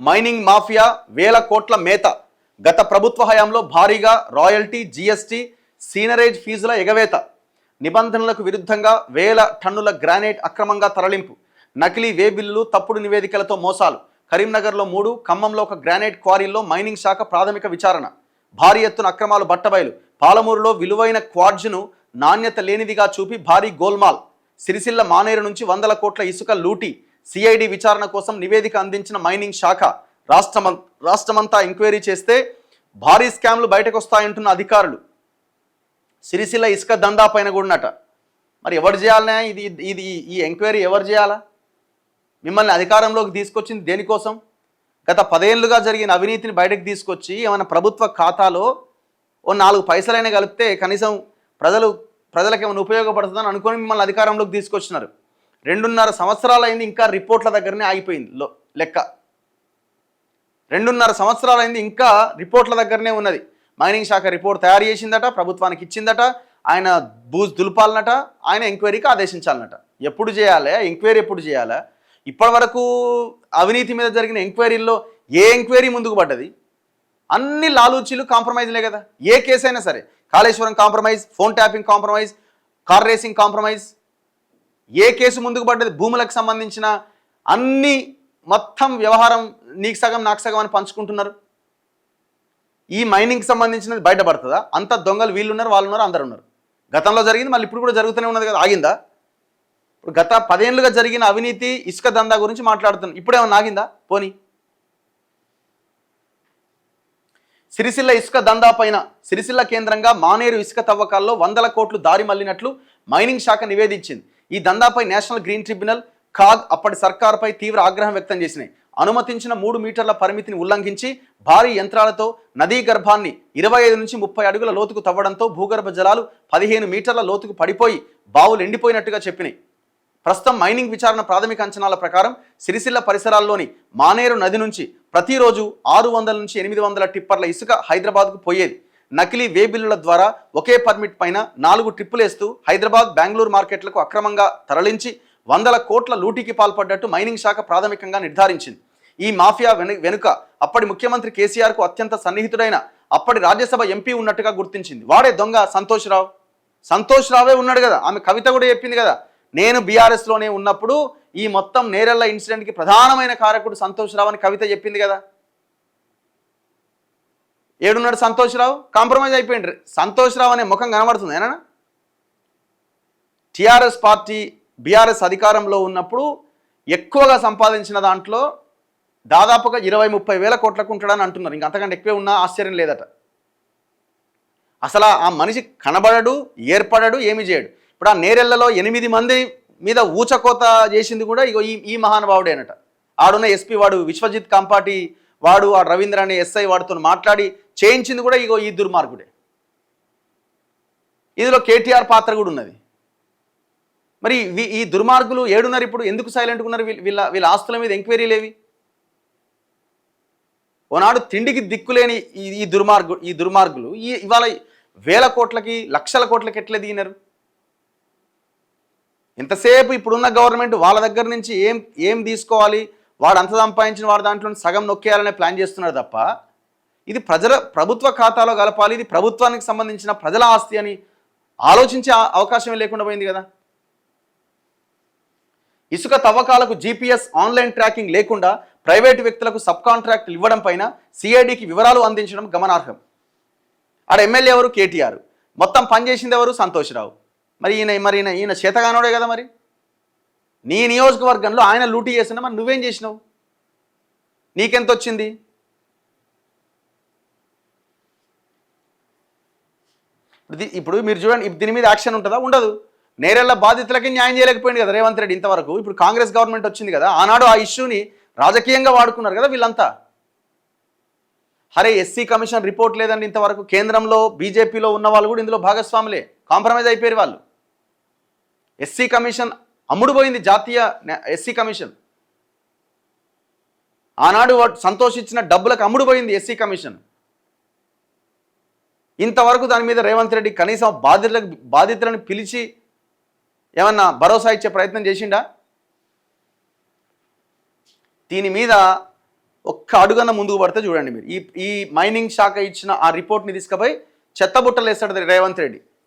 Mining mafia వేల కోట్ల మేత. గత ప్రభుత్వ హయాంలో భారీగా రాయల్టీ, జీఎస్టీ, సీనరేజ్ ఫీజుల ఎగవేత. నిబంధనలకు విరుద్ధంగా వేల టన్నుల గ్రానైట్ అక్రమంగా తరలింపు. నకిలీ వే బిల్లులు, తప్పుడు నివేదికలతో మోసాలు. కరీంనగర్లో 3, ఖమ్మంలో ఒక గ్రానైట్ క్వారీల్లో మైనింగ్ శాఖ ప్రాథమిక విచారణ. భారీ ఎత్తున అక్రమాలు బట్టబయలు. పాలమూరులో విలువైన క్వార్జ్ను నాణ్యత లేనిదిగా చూపి భారీ గోల్మాల్. సిరిసిల్ల మానేరు నుంచి 100 కోట్ల ఇసుక లూటీ. సిఐడి విచారణ కోసం నివేదిక అందించిన మైనింగ్ శాఖ. రాష్ట్రమంతా ఎంక్వైరీ చేస్తే భారీ స్కామ్లు బయటకు వస్తాయంటున్న అధికారులు. సిరిసిల్ల ఇసుక దందా పైన కూడానట. మరి ఎవరు చేయాలనే ఈ ఎంక్వైరీ ఎవరు చేయాలా? మిమ్మల్ని అధికారంలోకి తీసుకొచ్చింది దేనికోసం? గత 10 ఏళ్లుగా జరిగిన అవినీతిని బయటకు తీసుకొచ్చి ఏమైనా ప్రభుత్వ ఖాతాలో ఓ 4 పైసలైనా కలిపితే కనీసం ప్రజలకు ఏమైనా ఉపయోగపడుతుందని అనుకొని మిమ్మల్ని అధికారంలోకి తీసుకొచ్చినారు. 2.5 సంవత్సరాలు అయింది, ఇంకా రిపోర్ట్ల దగ్గరనే ఆగిపోయింది లెక్క. 2.5 సంవత్సరాలు అయింది, ఇంకా రిపోర్ట్ల దగ్గరనే ఉన్నది. మైనింగ్ శాఖ రిపోర్ట్ తయారు చేసిందట, ప్రభుత్వానికి ఇచ్చిందట, ఆయన బూజ్ దులపాలనట, ఆయన ఎంక్వైరీకి ఆదేశించాలన్నట. ఎప్పుడు చేయాలి ఎంక్వైరీ? ఎప్పుడు చేయాలా? ఇప్పటి వరకు అవినీతి మీద జరిగిన ఎంక్వైరీల్లో ఏ ఎంక్వైరీ ముందుకు పడ్డది? అన్ని లాలూచీలు, కాంప్రమైజ్లే కదా. ఏ కేసు అయినా సరే, Kaleshwaram compromise, phone tapping compromise, car racing compromise, ఏ కేసు ముందుకు పడ్డది? భూములకు సంబంధించిన అన్ని మొత్తం వ్యవహారం నీకు సగం నాకు సగం అని పంచుకుంటున్నారు. ఈ మైనింగ్కి సంబంధించినది బయటపడుతుందా? అంత దొంగలు వీళ్ళున్నారు, వాళ్ళు ఉన్నారు, అందరు ఉన్నారు. గతంలో జరిగింది, మళ్ళీ ఇప్పుడు కూడా జరుగుతూనే ఉన్నది కదా. ఆగిందా? ఇప్పుడు గత 10 ఏళ్లుగా జరిగిన అవినీతి, ఇసుక దందా గురించి మాట్లాడుతున్నాం. ఇప్పుడేమన్నా ఆగిందా? పోనీ. సిరిసిల్ల ఇసుక దందా పైన సిరిసిల్ల కేంద్రంగా మానేరు ఇసుక తవ్వకాల్లో 100 కోట్లు దారి మళ్లినట్లు మైనింగ్ శాఖ నివేదించింది. ఈ దందాపై నేషనల్ గ్రీన్ ట్రిబ్యునల్, కాగ్ అప్పటి సర్కారుపై తీవ్ర ఆగ్రహం వ్యక్తం చేసినాయి. అనుమతించిన 3 మీటర్ల పరిమితిని ఉల్లంఘించి భారీ యంత్రాలతో నదీ గర్భాన్ని 25 నుంచి 30 అడుగుల లోతుకు తవ్వడంతో భూగర్భ జలాలు 15 మీటర్ల లోతుకు పడిపోయి బావులు ఎండిపోయినట్టుగా చెప్పినాయి. ప్రస్తుతం మైనింగ్ విచారణ ప్రాథమిక అంచనాల ప్రకారం సిరిసిల్ల పరిసరాల్లోని మానేరు నది నుంచి ప్రతిరోజు 600 నుంచి 800 టిప్పర్ల ఇసుక హైదరాబాద్కు పోయేది. నకిలీ వే బిల్లుల ద్వారా ఒకే పర్మిట్ పైన 4 ట్రిప్పులు వేస్తూ హైదరాబాద్, బెంగళూరు మార్కెట్లకు అక్రమంగా తరలించి 100 కోట్ల లూటీకి పాల్పడ్డట్టు మైనింగ్ శాఖ ప్రాథమికంగా నిర్ధారించింది. ఈ మాఫియా వెనుక అప్పటి ముఖ్యమంత్రి కేసీఆర్కు అత్యంత సన్నిహితుడైన అప్పటి రాజ్యసభ ఎంపీ ఉన్నట్టుగా గుర్తించింది. వాడే దొంగ సంతోష్ రావే ఉన్నాడు కదా. ఆమె కవిత కూడా చెప్పింది కదా, నేను బీఆర్ఎస్లోనే ఉన్నప్పుడు ఈ మొత్తం నేరెళ్ల ఇన్సిడెంట్కి ప్రధానమైన కారకుడు సంతోష్ రావు అని కవిత చెప్పింది కదా. ఏడున్నాడు సంతోష్ రావు? కాంప్రమైజ్ అయిపోయింది. సంతోష్ రావు అనే ముఖం కనబడుతుంది ఏనా? టీఆర్ఎస్ పార్టీ బీఆర్ఎస్ అధికారంలో ఉన్నప్పుడు ఎక్కువగా సంపాదించిన దాంట్లో దాదాపుగా 20-30 వేల కోట్లకు ఉంటాడని అంటున్నారు. ఇంక అంతకంటే ఎక్కువే ఉన్నా ఆశ్చర్యం లేదట. అసలు ఆ మనిషి కనబడడు, ఏర్పడడు, ఏమి చేయడు. ఇప్పుడు ఆ నేరెళ్లలో 8 మంది మీద ఊచకోత చేసింది కూడా ఇగో ఈ మహానుభావుడేనట. ఆడున్న ఎస్పీ వాడు విశ్వజిత్ కంపాటి వాడు, ఆ రవీంద్ర అనే ఎస్ఐ వాడితో మాట్లాడి చేయించింది కూడా ఇగో ఈ దుర్మార్గుడే. ఇందులో కేటీఆర్ పాత్ర కూడా ఉన్నది. మరి ఈ దుర్మార్గులు ఏడున్నారు ఇప్పుడు? ఎందుకు సైలెంట్గా ఉన్నారు? వీళ్ళ ఆస్తుల మీద ఎంక్వైరీ లేవి. ఓనాడు తిండికి దిక్కులేని ఈ దుర్మార్గులు ఇవాళ వేల కోట్లకి, లక్షల కోట్లకి ఎట్లా దిగినారు? ఇంతసేపు ఇప్పుడున్న గవర్నమెంట్ వాళ్ళ దగ్గర నుంచి ఏం తీసుకోవాలి, వాడు అంత సంపాదించిన వాడు దాంట్లో సగం నొక్కేయాలనే ప్లాన్ చేస్తున్నారు తప్ప ఇది ప్రభుత్వ ఖాతాలో కలపాలి, ఇది ప్రభుత్వానికి సంబంధించిన ప్రజల ఆస్తి అని ఆలోచించే అవకాశమే లేకుండా పోయింది కదా. ఇసుక తవ్వకాలకు జీపీఎస్, ఆన్లైన్ ట్రాకింగ్ లేకుండా ప్రైవేటు వ్యక్తులకు సబ్ కాంట్రాక్టులు ఇవ్వడం పైన సిఐడికి వివరాలు అందించడం గమనార్హం. ఆడ ఎమ్మెల్యే ఎవరు? కేటీఆర్. మొత్తం పనిచేసింది ఎవరు? సంతోష్ రావు. మరి ఈయన చేతగానోడే కదా. మరి నీ నియోజకవర్గంలో ఆయన లూటీ చేసినా మరి నువ్వేం చేసినావు? నీకెంత వచ్చింది? ఇప్పుడు మీరు చూడండి, దీని మీద యాక్షన్ ఉంటుందా? ఉండదు. నేరెళ్ల బాధితులకి న్యాయం చేయలేకపోయింది కదా రేవంత్ రెడ్డి ఇంతవరకు. ఇప్పుడు కాంగ్రెస్ గవర్నమెంట్ వచ్చింది కదా, ఆనాడు ఆ ఇష్యూని రాజకీయంగా వాడుకున్నారు కదా వీళ్ళంతా. అరే ఎస్సీ కమిషన్ రిపోర్ట్ లేదండి ఇంతవరకు. కేంద్రంలో బీజేపీలో ఉన్న వాళ్ళు కూడా ఇందులో భాగస్వాములే, కాంప్రమైజ్ అయిపోయారు వాళ్ళు. ఎస్సీ కమిషన్ అమ్ముడుపోయింది, జాతీయ ఎస్సీ కమిషన్. ఆనాడు సంతోషించిన డబ్బులకు అమ్ముడుపోయింది ఎస్సీ కమిషన్. ఇంతవరకు దాని మీద రేవంత్ రెడ్డి కనీసం బాధితులను పిలిచి ఏమన్నా భరోసా ఇచ్చే ప్రయత్నం చేసిండా? దీని మీద ఒక్క అడుగన్న ముందుకు పడితే చూడండి మీరు ఈ మైనింగ్ శాఖ ఇచ్చిన ఆ రిపోర్ట్ని తీసుకుపోయి చెత్తబుట్టలు వేస్తాడు రేవంత్ రెడ్డి.